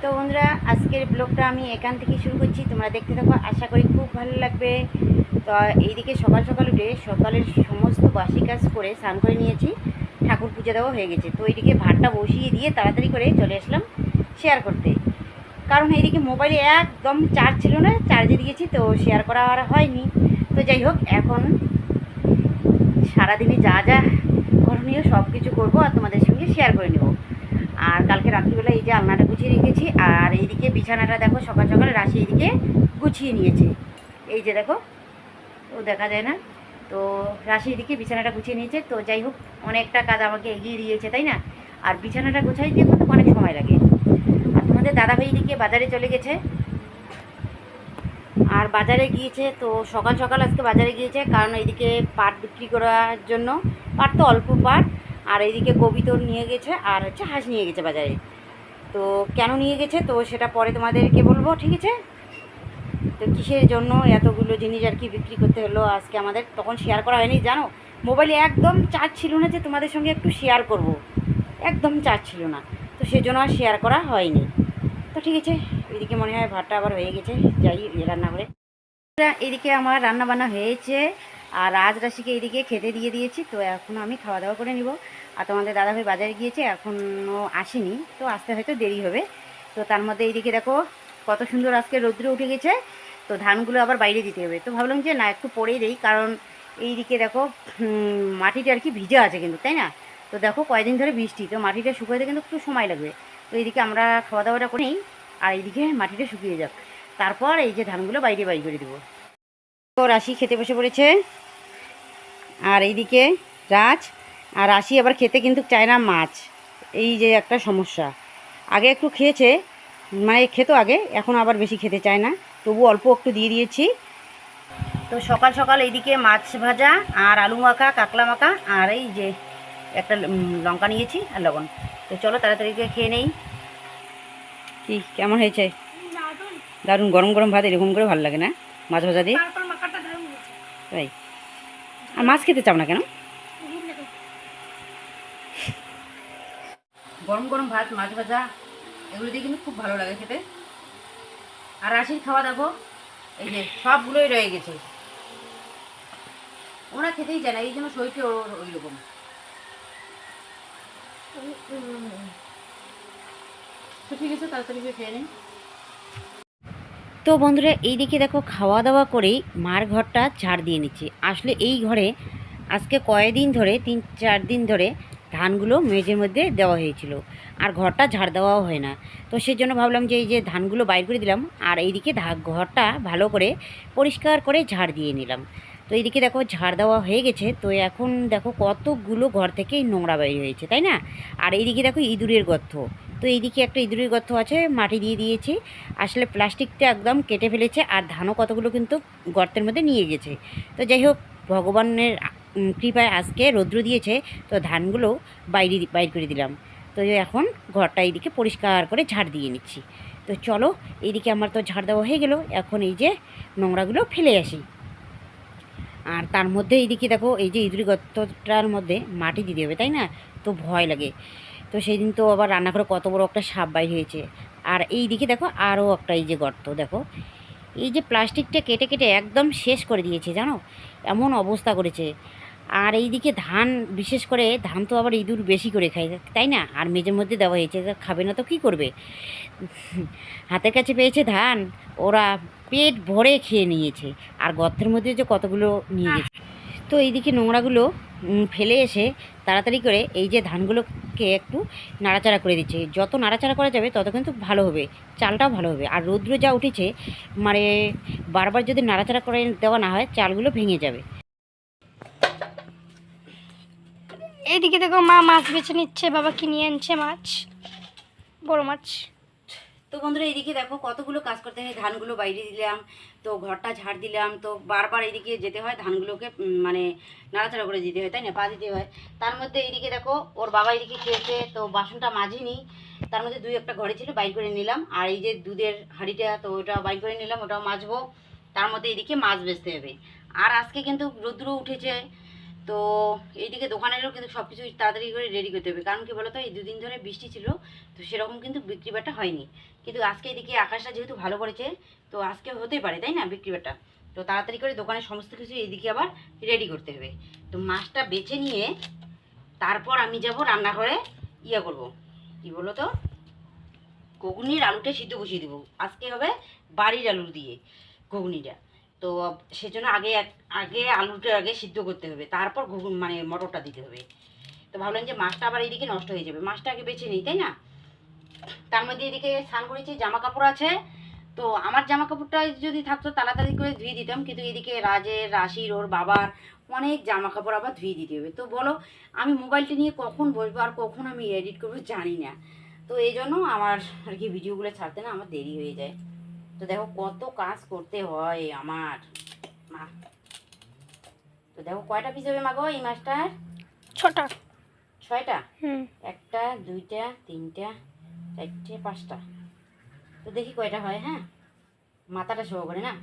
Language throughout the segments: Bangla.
তো বন্ধুরা, আজকের ব্লগটা আমি এখান থেকে শুরু করছি। তোমরা দেখতে থাকো, আশা করি খুব ভালো লাগবে। তো এইদিকে সকাল সকাল উঠে সকালের সমস্ত বাসি কাজ করে স্নান করে নিয়েছি, ঠাকুর পুজো দেওয়া হয়ে গেছে। তো এইদিকে ভাতটা বসিয়ে দিয়ে তাড়াতাড়ি করে চলে আসলাম শেয়ার করতে, কারণ এইদিকে মোবাইলে একদম চার্জ ছিল না, চার্জে দিয়েছি তো শেয়ার করা আর হয়নি। তো যাই হোক, এখন সারাদিনে যা যা করণীয় সব কিছু করবো আর তোমাদের সঙ্গে শেয়ার করে নেবো। আর কালকে রাত্রিবেলা এই যে আলনাটা গুছিয়ে রেখেছি, আর এইদিকে বিছানাটা দেখো সকাল সকাল রাশি এইদিকে গুছিয়ে নিয়েছে। এই যে দেখো, ও দেখা যায় না, তো রাশি এদিকে বিছানাটা গুছিয়ে নিয়েছে। তো যাই হোক, অনেকটা কাজ আমাকে এগিয়ে দিয়েছে, তাই না? আর বিছানাটা গোছাই দিয়ে কিন্তু অনেক সময় লাগে। আর তোমাদের দাদাভাই এদিকে বাজারে চলে গেছে, আর বাজারে গিয়েছে। তো সকাল সকাল আজকে বাজারে গিয়েছে, কারণ এইদিকে পাট বিক্রি করার জন্য। পাট তো অল্প পাট, আর এইদিকে কবিতর নিয়ে গেছে, আর হচ্ছে হাঁস নিয়ে গেছে বাজারে। তো কেন নিয়ে গেছে তো সেটা পরে তোমাদেরকে বলবো, ঠিক আছে? তো কিসের জন্য এতগুলো জিনিস আর কি বিক্রি করতে হলো আজকে আমাদের, তখন শেয়ার করা হয়নি জানো। মোবাইলে একদম চার্জ ছিল না যে তোমাদের সঙ্গে একটু শেয়ার করব, একদম চার্জ ছিল না, তো সেজন্য আর শেয়ার করা হয়নি। তো ঠিক আছে, এদিকে মনে হয় ভাতটা আবার হয়ে গেছে, যাই রান্না করে। এদিকে আমার রান্না বান্না হয়েছে, আর রাজরাশিকে এইদিকে খেতে দিয়ে দিয়েছি। তো এখন আমি খাওয়া দাওয়া করে নিব। আর তোমাদের দাদাভাই বাজারে গিয়েছে, এখনও আসেনি, তো আসতে হয়তো দেরি হবে। তো তার মধ্যে এইদিকে দেখো কত সুন্দর আজকে রৌদ্র উঠে গেছে। তো ধানগুলো আবার বাইরে দিতে হবে, তো ভাবলাম যে না একটু পরেই দেই, কারণ এইদিকে দেখো মাটিটা আর কি ভিজে আছে কিন্তু, তাই না? তো দেখো কয়েকদিন ধরে বৃষ্টি, তো মাটিটা শুকাইতে কিন্তু একটু সময় লাগবে। তো এইদিকে আমরা খাওয়া দাওয়াটা করে নিই, আর এইদিকে মাটিটা শুকিয়ে যাক, তারপর এই যে ধানগুলো বাইরে বাইর করে দেবো। তো রাশি খেতে বসে পড়েছে, আর এইদিকে রাজ। আর রাশি আবার খেতে কিন্তু চায় না মাছ, এই যে একটা সমস্যা। আগে একটু খেয়েছে, মানে খেতো আগে, এখন আবার বেশি খেতে চায় না, তবু অল্প একটু দিয়ে দিয়েছি। তো সকাল সকাল এইদিকে মাছ ভাজা আর আলু মাখা, কাকলা মাখা, আর এই যে একটা লঙ্কা নিয়েছি আর লবণ। তো চলো তাড়াতাড়ি করে খেয়ে নেই। কি কেমন হয়েছে? দারুণ, গরম গরম ভাত এরকম করে ভালো লাগে না মাছ ভাজা দিয়ে? তাই? আর মাছ খেতে চাও না কেন? গরম গরম ভাত, মাছ ভাজা, এগুলো দিয়ে কিন্তু খুব ভালো লাগে খেতে। আর রাশির খাওয়া দেখো, এই যে সবগুলোই রয়ে গেছে, ওরা খেতেই চায় না, এই জন্য শরীরটা ওই রকম। তো ঠিক আছে, তাড়াতাড়ি করে খেয়ে নিন। তো বন্ধুরা, এই দিকে দেখো খাওয়া দাওয়া করেই মার ঘরটা ঝাড় দিয়ে নিচ্ছি। আসলে এই ঘরে আজকে কয়েকদিন ধরে, 3-4 দিন ধরে ধানগুলো মেঝের মধ্যে দেওয়া হয়েছিল, আর ঘরটা ঝাড় দেওয়াও হয় না। তো সেই জন্য ভাবলাম যে এই যে ধানগুলো বাইর করে দিলাম, আর এইদিকে ঘরটা ভালো করে পরিষ্কার করে ঝাড় দিয়ে নিলাম। তো এইদিকে দেখো ঝাড় দেওয়া হয়ে গেছে। তো এখন দেখো কতগুলো ঘর থেকে নোংরা বাইর হয়েছে, তাই না? আর এইদিকে দেখো ইঁদুরের গর্ত। তো এইদিকে একটা ইঁদুরের গর্ত আছে, মাটি দিয়ে দিয়েছি। আসলে প্লাস্টিকটা একদম কেটে ফেলেছে, আর ধানও কতগুলো কিন্তু গর্তের মধ্যে নিয়ে গেছে। তো যাই হোক, ভগবানের কৃপায় আজকে রৌদ্র দিয়েছে, তো ধানগুলো বাইর করে দিলাম। তো এখন ঘরটা এইদিকে পরিষ্কার করে ঝাড় দিয়ে নিচ্ছি। তো চলো, এইদিকে আমার তো ঝাড় দেওয়া হয়ে গেল, এখন এই যে নোংরাগুলো ফেলে আসি। আর তার মধ্যে এইদিকে দেখো এই যে ইঁদুরি গর্তটার মধ্যে মাটি দিতে হবে, তাই না? তো ভয় লাগে। তো সেই দিন তো আবার রান্নাঘরে কত বড় একটা সাপ বাইর হয়েছে। আর এই দিকে দেখো আরও একটা এই যে গর্ত দেখো, এই যে প্লাস্টিকটা কেটে কেটে একদম শেষ করে দিয়েছে জানো, এমন অবস্থা করেছে। আর এইদিকে ধান, বিশেষ করে ধান তো আবার ইঁদুর বেশি করে খায়, তাই না? আর মেঝের মধ্যে দেওয়া হয়েছে, খাবে না তো কী করবে? হাতের কাছে পেয়েছে ধান, ওরা পেট ভরে খেয়ে নিয়েছে, আর গর্তের মধ্যে যে কতগুলো নিয়ে গেছে। তো এইদিকে নোংরাগুলো ফেলে এসে তাড়াতাড়ি করে এই যে ধানগুলোকে একটু নাড়াচাড়া করে দিচ্ছে। যত নাড়াচাড়া করা যাবে তত কিন্তু ভালো হবে, চালটাও ভালো হবে। আর রৌদ্র যা উঠেছে, মানে বারবার যদি নাড়াচাড়া করে দেওয়া না হয়, চালগুলো ভেঙে যাবে। এইদিকে দেখো মা মাছ বেছে নিচ্ছে, বাবা কিনে আনছে মাছ, বড় মাছ। তো বন্ধুরা, এইদিকে দেখো কতগুলো কাজ করতে হয়। ধানগুলো বাইরে দিলাম, তো ঘরটা ঝাড় দিলাম, তো বারবার এইদিকে যেতে হয়, ধানগুলোকে মানে নাড়াচাড়া করে দিতে হয়, তাই না? পা দিতে হয়। তার মধ্যে এইদিকে দেখো ওর বাবা এইদিকে খেয়েছে, তো বাসনটা মাজিনি, তার মধ্যে 2-1টা ঘরে ছিল, বাইর করে নিলাম। আর এই যে দুধের হাঁড়িটা, তো ওটা বাইর করে নিলাম, ওটাও মাজবো। তার মধ্যে এইদিকে মাছ বেচতে হবে। আর আজকে কিন্তু রৌদ্র উঠেছে, তো এইদিকে দোকানেরও কিন্তু সব কিছু তাড়াতাড়ি করে রেডি করতে হবে, কারণ কি বলো তো এই দুদিন ধরে বৃষ্টি ছিল, তো সেরকম কিন্তু বিক্রি বাটা হয়নি। কিন্তু আজকে এদিকে আকাশটা যেহেতু ভালো করেছে, তো আজকে হতেই পারে তাই না বিক্রি বাটা। তো তাড়াতাড়ি করে দোকানের সমস্ত কিছু এইদিকে আবার রেডি করতে হবে। তো মাছটা বেছে নিয়ে তারপর আমি যাব রান্নাঘরে ইয়ে করব, কি বলো তো, ঘুগনির আলুটা সিদ্ধ বসিয়ে দেবো। আজকে হবে বাড়ির আলু দিয়ে ঘুগনিটা। তো সেজন্য আগে আলুটা আগে সিদ্ধ করতে হবে, তারপর মানে মটরটা দিতে হবে। তো ভাবলাম যে মাছটা আবার এইদিকে নষ্ট হয়ে যাবে, মাছটা আগে বেছে নিই তাই না। তার মধ্যে এদিকে স্নান করেছি, জামা কাপড় আছে। তো আমার জামা কাপড়টা যদি থাকতো তাড়াতাড়ি করে ধুয়ে দিতাম, কিন্তু এদিকে রাশির ওর বাবার অনেক জামা কাপড় আবার ধুয়ে দিতে হবে। তো বলো আমি মোবাইলটা নিয়ে কখন বসবো আর কখন আমি এডিট করবো জানি না। তো এই জন্য আমার আর কি ভিডিওগুলো ছাড়তে না আমার দেরি হয়ে যায়। তো দেখো কত কাজ করতে হয় আমার মা। তো দেখো কয়টা পিস হবে মা গো এই মাছটার? 6টা। 6টা? হুম। 1টা 2টা 3টা 4টে 5টা। তো দেখি কয়টা হয়, হ্যাঁ মাথাটা সহ করে না।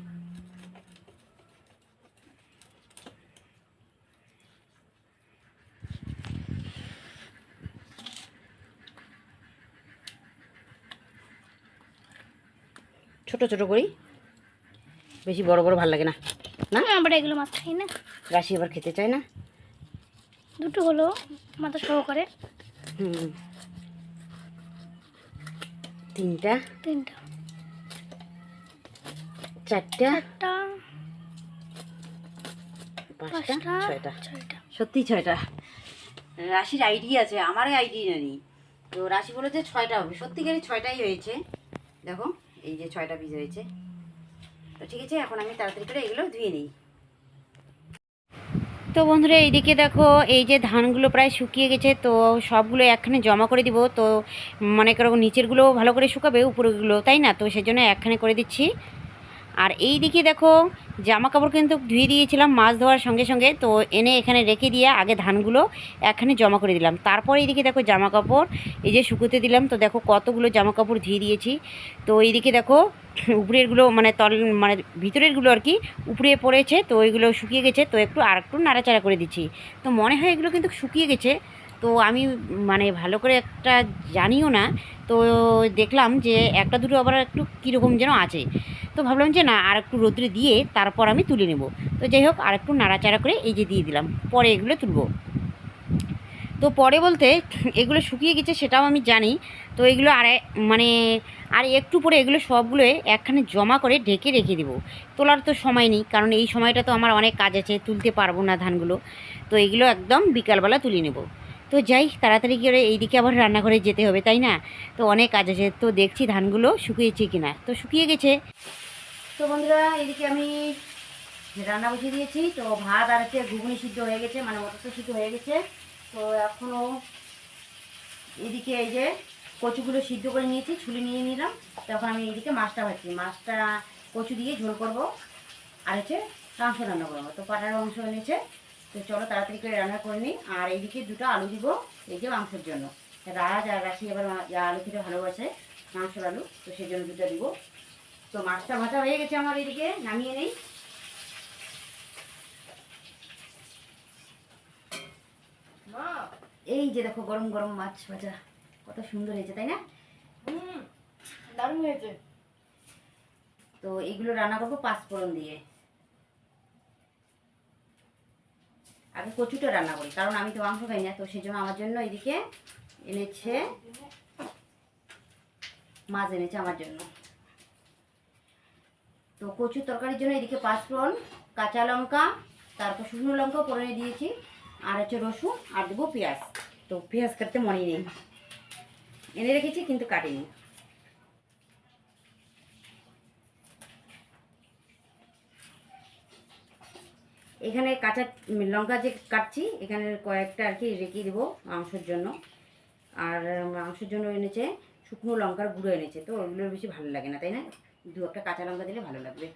ছোট ছোট করি, বেশি বড় বড় ভাল লাগে না। না আমরা এগুলো মাছ খাই না। রাশি আবার খেতে চায় না। দুটো হলো মাথা সহকারে। হুম 3টা 3টা 4টা 4টা 5টা 6টা। 6টা। সত্যি 6টা। রাশির আইডিয়া আছে, আমারই আইডিয়া নেই। তো রাশি বলেছে 6টা হবে, সত্যিকারই 6টাই হয়েছে। দেখো এই যে 6টা পিস হয়েছে। তো ঠিক আছে, এখন আমি তাড়াতাড়ি করে এগুলো ধুয়ে নিই। তো বন্ধুরা এইদিকে দেখো এই যে ধানগুলো প্রায় শুকিয়ে গেছে, তো সবগুলো একখানে জমা করে দিব। তো মনে করো নিচেরগুলো ভালো করে শুকাবে, উপরেগুলো তাই না, তো সেজন্য একখানে করে দিচ্ছি। আর এই দিকে দেখো জামা কাপড় কিন্তু ধুয়ে দিয়েছিলাম মাছ ধোয়ার সঙ্গে সঙ্গে, তো এনে এখানে রেখে দিয়ে আগে ধানগুলো একখানে জমা করে দিলাম। তারপর এইদিকে দেখো জামা কাপড় এই যে শুকোতে দিলাম। তো দেখো কতগুলো জামা কাপড় ধুয়ে দিয়েছি। তো এইদিকে দেখো উপরেরগুলো মানে মানে ভিতরেরগুলো আর কি উপরে পড়েছে, তো ওইগুলো শুকিয়ে গেছে। তো একটু নাড়াচাড়া করে দিচ্ছি। তো মনে হয় এগুলো কিন্তু শুকিয়ে গেছে। তো আমি মানে ভালো করে একটা জানিও না, তো দেখলাম যে একটা দুটো আবার একটু কীরকম যেন আছে। তো ভাবলাম যে না আর একটু রোদ্রে দিয়ে তারপর আমি তুলে নেব। তো যাই হোক আর একটু নাড়াচাড়া করে এই যে দিয়ে দিলাম, পরে এগুলো তুলব। তো পরে বলতে এগুলো শুকিয়ে গেছে সেটাও আমি জানি। তো এগুলো মানে আর একটু পরে এগুলো সবগুলো একখানে জমা করে ঢেকে রেখে দেবো। তোলার তো সময় নেই, কারণ এই সময়টা তো আমার অনেক কাজ আছে, তুলতে পারবো না ধানগুলো। তো এগুলো একদম বিকালবেলা তুলে নেব। তো যাই তাড়াতাড়ি করে এইদিকে আবার রান্নাঘরে যেতে হবে তাই না। তো অনেক কাজ আছে, তো দেখছি ধানগুলো শুকিয়েছে কিনা। তো শুকিয়ে গেছে। তো বন্ধুরা এদিকে আমি রান্না বসিয়ে দিয়েছি। তো ভাত আর হচ্ছে ঘুগনি সিদ্ধ হয়ে গেছে, মানে মটর তো সিদ্ধ হয়ে গেছে। তো এখনও এদিকে এই যে কচুগুলো সিদ্ধ করে নিয়েছি, ছুলে নিয়ে নিলাম। তখন আমি এইদিকে মাছটা ভাজছি, মাছটা কচু দিয়ে ঝোল করব আর হচ্ছে মাংস রান্না করবো। তো পাটার মাংস এনেছে, তো চলো তাড়াতাড়ি করে রান্না করে নিই। আর এইদিকে দুটো আলু দিব এই যে মাংসের জন্য। রাজ আর রাশি আবার আলু খেতে ভালোবাসে, মাংসের আলু, তো সেই জন্য দুটো দিব। তো মাছটা ভাজা হয়ে গেছে আমার, এদিকে নামিয়ে নেই। এই যে দেখো গরম গরম মাছ ভাজা, কত সুন্দর হয়েছে তাই না। দারুণ হয়েছে। তো এইগুলো রান্না করবো পাঁচফোড়ন দিয়ে। আগে কচুটা রান্না করি, কারণ আমি তো মাংস খাই না, তো সেই জন্য আমার জন্য এদিকে এনেছে মাছ এনেছে আমার জন্য। তো কচুর তরকারির জন্য এদিকে পাঁচফোড়ন, কাঁচা লঙ্কা, তারপর শুকনো লঙ্কাও পরে দিয়েছি, আর হচ্ছে রসুন, আর দেবো পেঁয়াজ। তো পেঁয়াজ কাটতে মনে নেই, এনে রেখেছি কিন্তু কাটিনি। এখানে কাঁচা লঙ্কা যে কাটছি এখানে কয়েকটা আর কি রেখে দেবো মাংসের জন্য। আর মাংসের জন্য এনেছে শুকনো লঙ্কার গুঁড়ো এনেছে, তো ওগুলো বেশি ভালো লাগে না তাই না, দু একটা কাঁচা লঙ্কা দিলে ভালো লাগবে।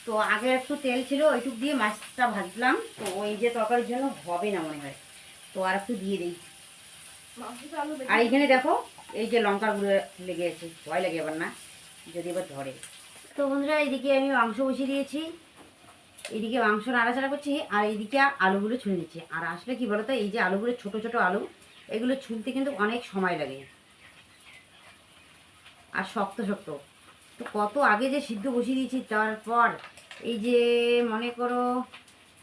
তো তো আগে একটু তেল ছিল, ওইটুক দিয়ে মাছটা ভাজলাম। তো ওই যে তরকারির জন্য হবে না মনে হয়, তো আর একটু দিয়ে দিই। আর এইখানে দেখো এই যে লঙ্কার গুঁড়ো লেগে আছে, ভয় লাগে এবার না যদি এবার ধরে। তো বন্ধুরা এইদিকে আমি মাংস বসিয়ে দিয়েছি, এইদিকে মাংস নাড়াচাড়া করছি, আর এইদিকে আলুগুলো ছুলে দিচ্ছি। আর আসলে কি বলতো, এই যে আলুগুলো ছোট ছোট আলু, এগুলো ছুলতে কিন্তু অনেক সময় লাগে আর শক্ত শক্ত। তো কত আগে যে সিদ্ধ বসিয়ে দিয়েছি, তারপর এই যে মনে করো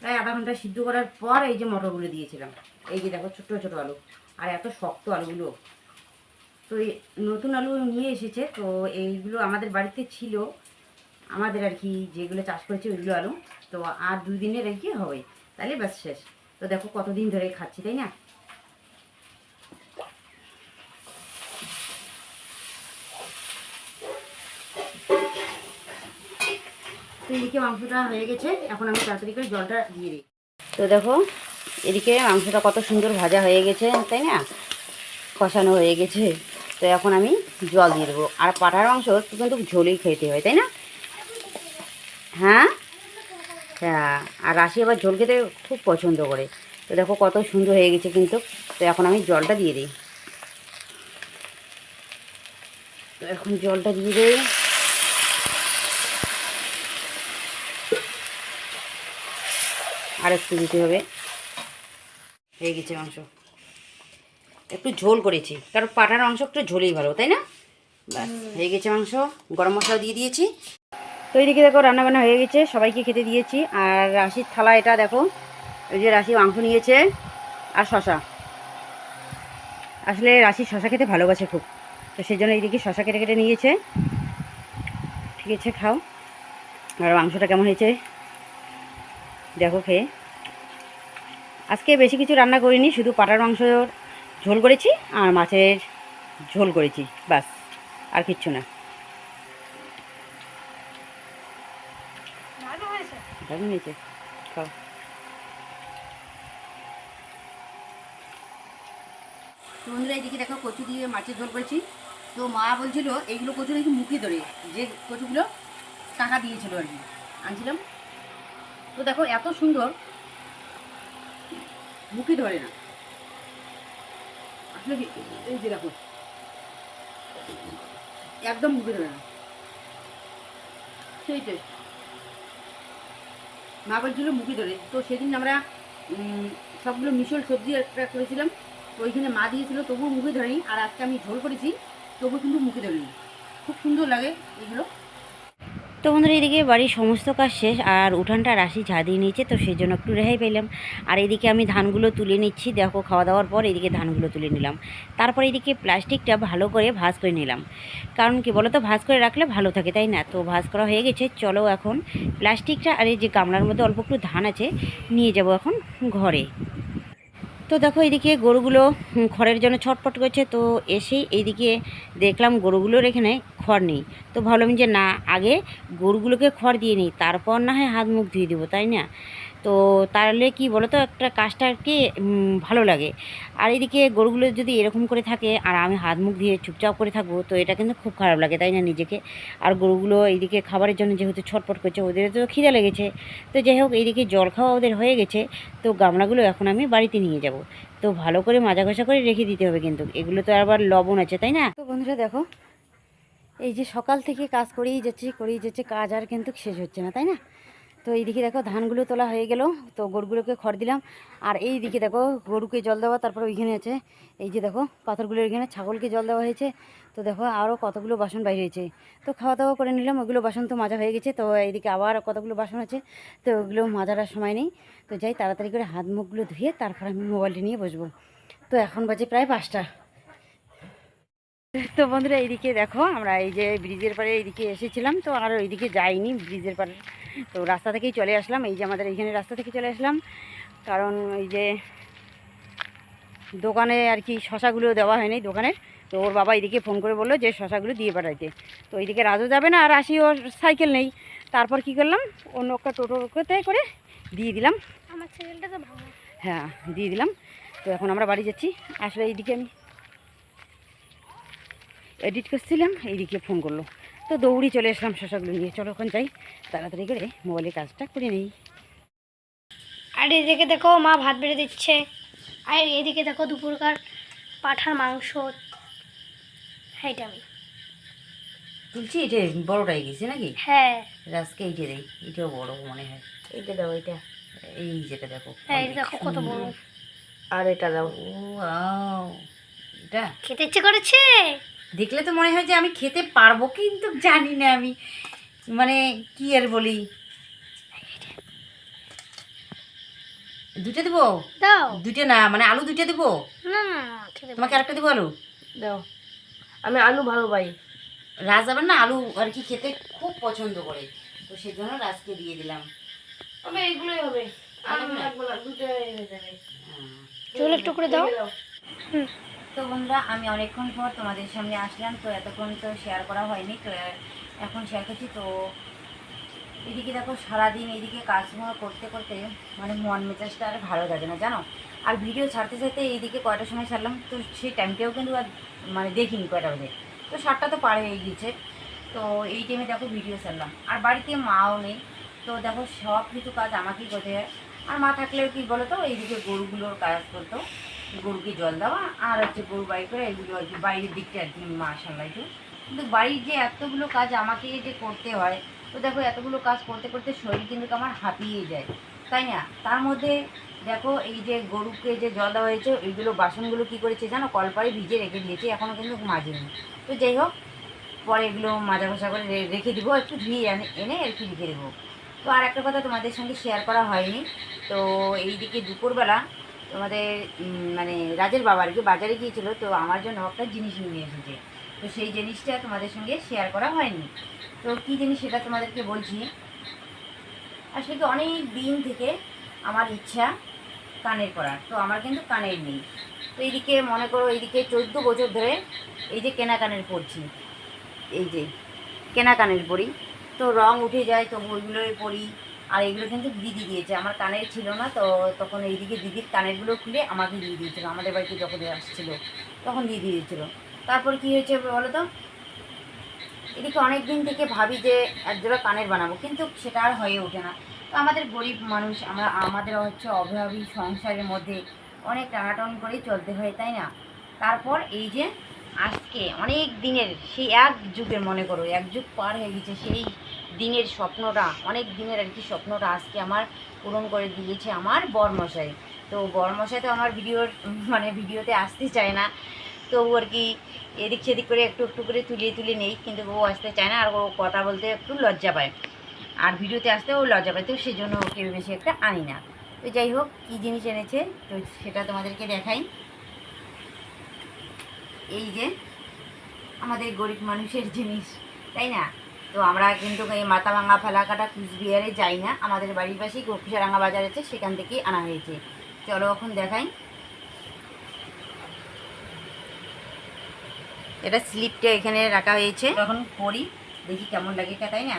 প্রায় আধা ঘন্টা সিদ্ধ করার পর এই যে মটরগুলো দিয়েছিলাম। এই যে দেখো ছোটো ছোটো আলু, আর এত শক্ত আলুগুলো। তো এই নতুন আলু নিয়ে এসেছে, তো এইগুলো আমাদের বাড়িতে ছিল, আমাদের আর কি যেগুলো চাষ করেছে ওইগুলো আলু। তো আর 2 দিনের আর কি হবে, তাহলে ব্যাস শেষ। তো দেখো কতদিন ধরে খাচ্ছি, তাই না? তো এদিকে মাংসটা হয়ে গেছে, এখন আমি তাড়াতাড়ি করে জলটা দিয়ে দিই। তো দেখো এদিকে মাংসটা কত সুন্দর ভাজা হয়ে গেছে, তাই না? কষানো হয়ে গেছে। তো এখন আমি জল দিয়ে দেবো। আর পাঁঠার মাংস একটু কিন্তু ঝোলেই খেতে হয়, তাই না? হ্যাঁ হ্যাঁ, আর রাশি আবার ঝোল খেতে খুব পছন্দ করে। তো দেখো কত সুন্দর হয়ে গেছে কিন্তু। তো এখন আমি জলটা দিয়ে দিই। তো এখন জলটা দিয়ে দিই। আর একটু দিতে হবে। হয়ে গেছে মাংস, একটু ঝোল করেছি, কারণ পাঁঠার মাংস একটু ঝোলেই ভালো, তাই না? ব্যাস হয়ে গেছে মাংস। গরম মশলা দিয়ে দিয়েছি। তো এইদিকে দেখো রান্নাবান্না হয়ে গেছে, সবাইকে খেতে দিয়েছি। আর রাশির থালা এটা দেখো, ওই যে রাশি মাংস নিয়েছে আর শশা। আসলে রাশি শশা খেতে ভালোবাসে খুব, তো সেই জন্য এইদিকে শশা কেটে কেটে নিয়েছে। ঠিক আছে, খাও। আর মাংসটা কেমন হয়েছে দেখো খেয়ে। আজকে বেশি কিছু রান্না করিনি, শুধু পাঁঠার মাংস ঝোল করেছি আর মাছের ঝোল করেছি, বাস, আর কিচ্ছু না। দারুণ হয়েছে, খাও। তো বন্ধুরা এইদিকে দেখো কচু দিয়ে মাছের ঝোল করেছি। তো মা বলছিল এইগুলো কচু নাকি মুখে ধরে, যে কচুগুলো টাকা দিয়েছিল আর কি, আনছিলাম। তো দেখো এত সুন্দর, মুখে ধরে না আসলে। এই যে দেখো একদম মুখে ধরে না, সেই টেস্ট। মা বলছিল মুখে ধরে। তো সেদিন আমরা সবগুলো মিশল সবজি একটা করেছিলাম, তো ওইখানে মা দিয়েছিল, তবুও মুখে ধরেনি। আর আজকে আমি ঝোল করেছি, তবুও কিন্তু মুখে ধরেনি। খুব সুন্দর লাগে এগুলো। তো বন্ধুরা এদিকে বাড়ির সমস্ত কাজ শেষ, আর উঠানটা রাশি ঝাঁ দিয়ে নিয়েছে, তো সেই জন্য একটু রেহাই পেলাম। আর এদিকে আমি ধানগুলো তুলে নিচ্ছি, দেখো খাওয়া দাওয়ার পর এদিকে ধানগুলো তুলে নিলাম। তারপর এদিকে প্লাস্টিকটা ভালো করে ভাঁজ করে নিলাম, কারণ কি বলো তো, ভাঁজ করে রাখলে ভালো থাকে, তাই না? তো ভাঁজ করা হয়ে গেছে। চলো এখন প্লাস্টিকটা আর এই যে গামলার মধ্যে অল্প একটু ধান আছে, নিয়ে যাব এখন ঘরে। তো দেখো এইদিকে গরুগুলো খড়ের জন্য ছটফট করছে। তো এসেই এইদিকে দেখলাম গরুগুলোর এখানে খড় নেই। তো ভাবলাম যে না, আগে গরুগুলোকে খড় দিয়ে নিই, তারপর না হয় হাত মুখ ধুয়ে দেবো, তাই না? তো তাহলে কি বলো তো, একটা কাজটা আর কি ভালো লাগে। আর এদিকে গরুগুলো যদি এরকম করে থাকে আর আমি হাত মুখ দিয়ে চুপচাপ করে থাকবো, তো এটা কিন্তু খুব খারাপ লাগে, তাই না নিজেকে? আর গরুগুলো এইদিকে খাবারের জন্য যেহেতু ছটফট করছে, ওদের তো খিদে লেগেছে। তো যাই হোক, এইদিকে জল খাওয়া ওদের হয়ে গেছে। তো গামলাগুলো এখন আমি বাড়িতে নিয়ে যাব। তো ভালো করে মাজা ঘষা করে রেখে দিতে হবে, কিন্তু এগুলো তো আবার লবণ আছে, তাই না? তো বন্ধুরা দেখো, এই যে সকাল থেকে কাজ করেই যাচ্ছে, কাজ আর কিন্তু শেষ হচ্ছে না, তাই না? তো এইদিকে দেখো ধানগুলো তোলা হয়ে গেল, তো গরুগুলোকে খড় দিলাম। আর এই দিকে দেখো গরুকে জল দেওয়া, তারপর ওইখানে আছে এই যে দেখো পাথরগুলোর এখানে ছাগলকে জল দেওয়া হয়েছে। তো দেখো আরও কতগুলো বাসন বাইরে হয়েছে। তো খাওয়া দাওয়া করে নিলাম, ওগুলো বাসন তো মাজা হয়ে গেছে। তো এইদিকে আবার কতগুলো বাসন আছে, তো ওগুলো মাজার আর সময় নেই। তো যাই তাড়াতাড়ি করে হাত মুখগুলো ধুয়ে তারপর আমি মোবাইলটা নিয়ে বসবো। তো এখন বাজে প্রায় 5টা। তো বন্ধুরা এইদিকে দেখো, আমরা এই যে ব্রিজের পাড়ে এইদিকে এসেছিলাম, তো আর ওইদিকে যাইনি ব্রিজের পাড়ে। তো রাস্তা থেকেই চলে আসলাম, এই যে আমাদের এইখানে রাস্তা থেকে চলে আসলাম, কারণ এই যে দোকানে আর কি শশাগুলো দেওয়া হয়নি দোকানের। তো ওর বাবা এইদিকে ফোন করে বললো যে শশাগুলো দিয়ে পাঠাইতে। তো এইদিকে রাজু যাবে না, আর আসি ওর সাইকেল নেই। তারপর কি করলাম, অন্য একটা টোটোতে করে দিয়ে দিলাম। আমার ছেলেটা তো ভালো। হ্যাঁ, দিয়ে দিলাম। তো এখন আমরা বাড়ি যাচ্ছি। আসলে এইদিকে আমি এডিট করছিলাম, এইদিকে ফোন করলো। তো দৌড়ি চলে এসলাম শশাগুলো নিয়ে। চলো এখন যাই, তাড়াতাড়ি করে মোবাইলের কাজটা করে নিই। আর এদিকে দেখো মা ভাত বেড়ে দিচ্ছে, আর এদিকে দেখো দুপুরকার পাঁঠার মাংস। এইটা আমি তুলছি, এটা বড়টাই গেছে নাকি? হ্যাঁ রাজকে এইটা দেই, এটাও বড় মনে হয়। এইটা দাও, এটা এই যেটা দেখো, হ্যাঁ এটা দেখো কত বড়। আর এটা দাও। ও ওয়াও, এটা খেতে ইচ্ছে করেছে। দেখলে তো মনে হয় যে আমি খেতে পারবো, কিন্তু জানি না আমি মানে কি আর বলি। দুটো দেবো? দাও। দুটো না, মানে আলু দুটো দেবো। না না খেতে তোমাকে আরেকটা দেবো আলু? দাও, আমি আলু ভালো পাই। রাজ আবার না আলু আর কি খেতে খুব পছন্দ করে, তো সেজন্য রাজকে দিয়ে দিলাম। তবে এইগুলোই হবে, আলু লাগবে না, দুটোই হয়ে যাবে। ঝোল একটু করে দাও। হুম। তো বন্ধুরা, আমি অনেকক্ষণ পর তোমাদের সামনে আসলাম, তো এতক্ষণ তো শেয়ার করা হয়নি, তো এখন শেয়ার করছি। তো এদিকে দেখো সারাদিন এইদিকে কাজকর্ম করতে করতে মানে মন মেজাজটা আর ভালো লাগে না জানো। আর ভিডিও ছাড়তে ছাড়তে এইদিকে কয়টার সময় ছাড়লাম, তো সেই টাইমটাও কিন্তু আর মানে দেখিনি কয়টা বাজে, তো 7টা তো পার হয়ে গিয়েছে। তো এই টাইমে দেখো ভিডিও ছাড়লাম, আর বাড়িতে মাও নেই, তো দেখো সব কিছু কাজ আমাকেই করতে হয়। আর মা থাকলেও কি বলো তো, এইদিকে গরুগুলোর কাজ করতো, গরুকে জল দেওয়া আর হচ্ছে গরু বাড়ি করে এগুলো আর কি বাইরের দিকটা আর কি মা সামলাইতো। কিন্তু বাড়ির যে এতগুলো কাজ আমাকে যে করতে হয়, তো দেখো এতগুলো কাজ করতে করতে শরীর কিন্তু আমার হাঁপিয়ে যায়, তাই না? তার মধ্যে দেখো এই যে গরুকে যে জল দেওয়া হয়েছে, ওইগুলো বাসনগুলো কী করেছে জানো, কলপারে ভিজে রেখে দিয়েছে, এখনও কিন্তু মাজেনি। তো যাই হোক, পরে এগুলো মাজা ঘষা করে রেখে দিব, একটু ধুয়ে এনে আর কি রেখে দেবো। তো আর একটা কথা তোমাদের সঙ্গে শেয়ার করা হয়নি, তো এইদিকে দুপুরবেলা তোমাদের মানে রাজের বাবা আর কি বাজারে গিয়েছিল, তো আমার জন্য একটা জিনিস নিয়ে এসেছে, তো সেই জিনিসটা তোমাদের সঙ্গে শেয়ার করা হয়নি। তো কী জিনিস সেটা তোমাদেরকে বলছি। আসলে কি অনেক দিন থেকে আমার ইচ্ছা কানের করার, তো আমার কিন্তু কানের নেই। তো এইদিকে মনে করো এইদিকে 14 বছর ধরে এই যে কেনা কানের পরছি, এই যে কেনা কানের পরি, তো রং উঠে যায়, তো ওইগুলোই পরি। আর এগুলো কিন্তু দিদি দিয়েছে, আমার কানের ছিল না, তো তখন এইদিকে দিদির কানেরগুলো খুলে আমাকে দিয়ে দিয়েছিলো, আমাদের বাড়িতে যখন আসছিলো তখন দিয়ে দিয়েছিলো। তারপর কি হয়েছে বলো তো, এদিকে অনেক দিন থেকে ভাবি যে একজোড়া কানের বানাবো, কিন্তু সেটা আর হয়ে ওঠে না। তো আমাদের গরিব মানুষ, আমাদের হচ্ছে অভাবী সংসারের মধ্যে অনেক টানাটানি করেই চলতে হয়, তাই না? তারপর এই যে আজকে অনেক দিনের সেই এক যুগের, মনে করো এক যুগ পার হয়ে গেছে, সেই দিনের স্বপ্নটা, অনেক দিনের আর কি স্বপ্নটা আজকে আমার পূরণ করে দিয়েছে আমার বরমশাই। তো বরমশাই তো আমার ভিডিওতে আসতে চায় না, তো ও আর কি এদিক সেদিক করে একটু একটু করে তুলে নেই, কিন্তু ও আসতে চায় না, আর ও কথা বলতে একটু লজ্জা পায়, আর ভিডিওতে আসতে ও লজ্জা পায়, তো সেই জন্য ওকে বেশি একটা আনি না। তো যাই হোক, কী জিনিস এনেছে তো সেটা তোমাদেরকে দেখাই। এই যে আমাদের গরিব মানুষের জিনিস, তাই না? তো আমরা কিন্তু এই মাথাভাঙা ফালাকাটা কুচবিহারে যাই না, আমাদের বাড়ির পাশেই গোপিসারাঙ্গা বাজার আছে, সেখান থেকেই আনা হয়েছে। চলো এখন দেখাই। এটা স্লিপটা এখানে রাখা হয়েছে, এখন পরি দেখি কেমন লাগে, তাই না?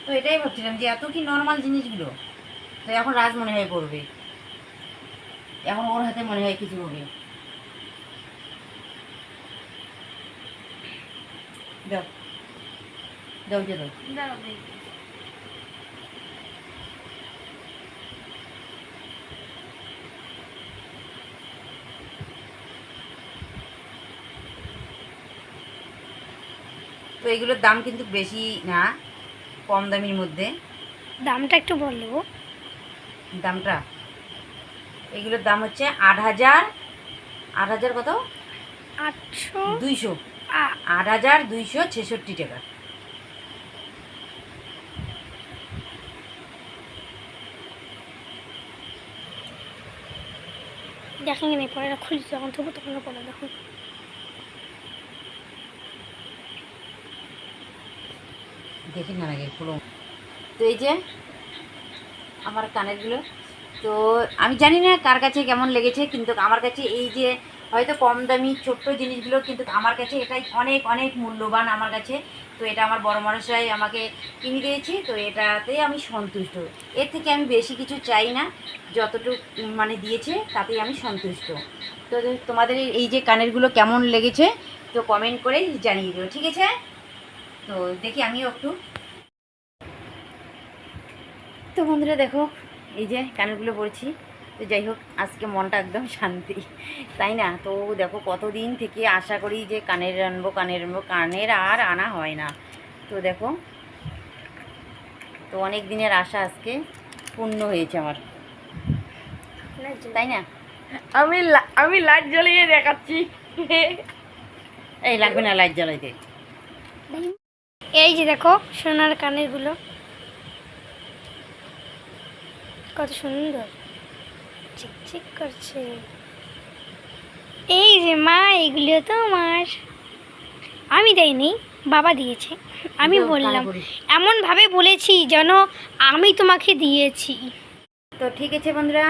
তো এটাই ভাবছিলাম যে এত কি নর্মাল জিনিসগুলো, তো এখন রাজ মনে হয় পড়বে, এখন ওর হাতে মনে হয় কিছু হবে। দাও দাও যে দাও। তো এগুলোর দাম কিন্তু বেশি না, কম দামির মধ্যে। দামটা একটু বললো। দামটা এগুলোর দাম হচ্ছে 8,000, 8,000 কত, 800 200, 8,266 টাকা। দেখেন নি পরে খুলছি যখন তবু তখন পরে দেখো। দেখি না আগে খুলো। তো এই যে আমার কানেরগুলো, তো আমি জানি না কার কাছে কেমন লেগেছে, কিন্তু আমার কাছে এই যে হয়তো কম দামি ছোট্ট জিনিসগুলো, কিন্তু আমার কাছে এটাই অনেক অনেক মূল্যবান আমার কাছে। তো এটা আমার বড় মশাই আমাকে কিনে দিয়েছে, তো এটাতে আমি সন্তুষ্ট, এর থেকে আমি বেশি কিছু চাই না, যতটুকু মানে দিয়েছে তাতেই আমি সন্তুষ্ট। তো তোমাদের এই যে কানেরগুলো কেমন লেগেছে তো কমেন্ট করে জানিয়ে দিও, ঠিক আছে? তো দেখি আমিও একটু। তো বন্ধুরা দেখো, এই যে কানেরগুলো পরেছি। তো যাই হোক, আজকে মনটা একদম শান্তি, তাই না? তো দেখো কতদিন থেকে আশা করি যে কানের আনবো, কানের আর আনা হয় না। তো দেখো, তো অনেক দিনের আশা আজকে পূর্ণ হয়েছে আমার, তাই না? আমি লাইট জ্বালিয়ে দেখাচ্ছি। এই লাগবে না লাইট জ্বালাইতে। এই যে দেখো সোনার কানেরগুলো কত সুন্দর চিকচিক করছে। এই যে মা, এগুলো তো আমার, আমি দেইনি, বাবা দিয়েছে। আমি তো বললাম, কানে পরিস। এমনভাবে বলেছি যেন আমি তোমাকে দিয়েছি। তো ঠিক আছে বন্ধুরা,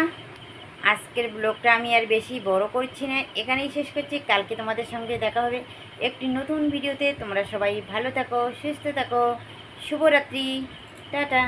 আজকের ব্লগটা আমি আর বেশি বড় করছি না, এখানেই শেষ করছি। কালকে তোমাদের সঙ্গে দেখা হবে একটি নতুন ভিডিওতে। তোমরা সবাই ভালো থাকো, সুস্থ থাকো, শুভরাত্রি, টাটা।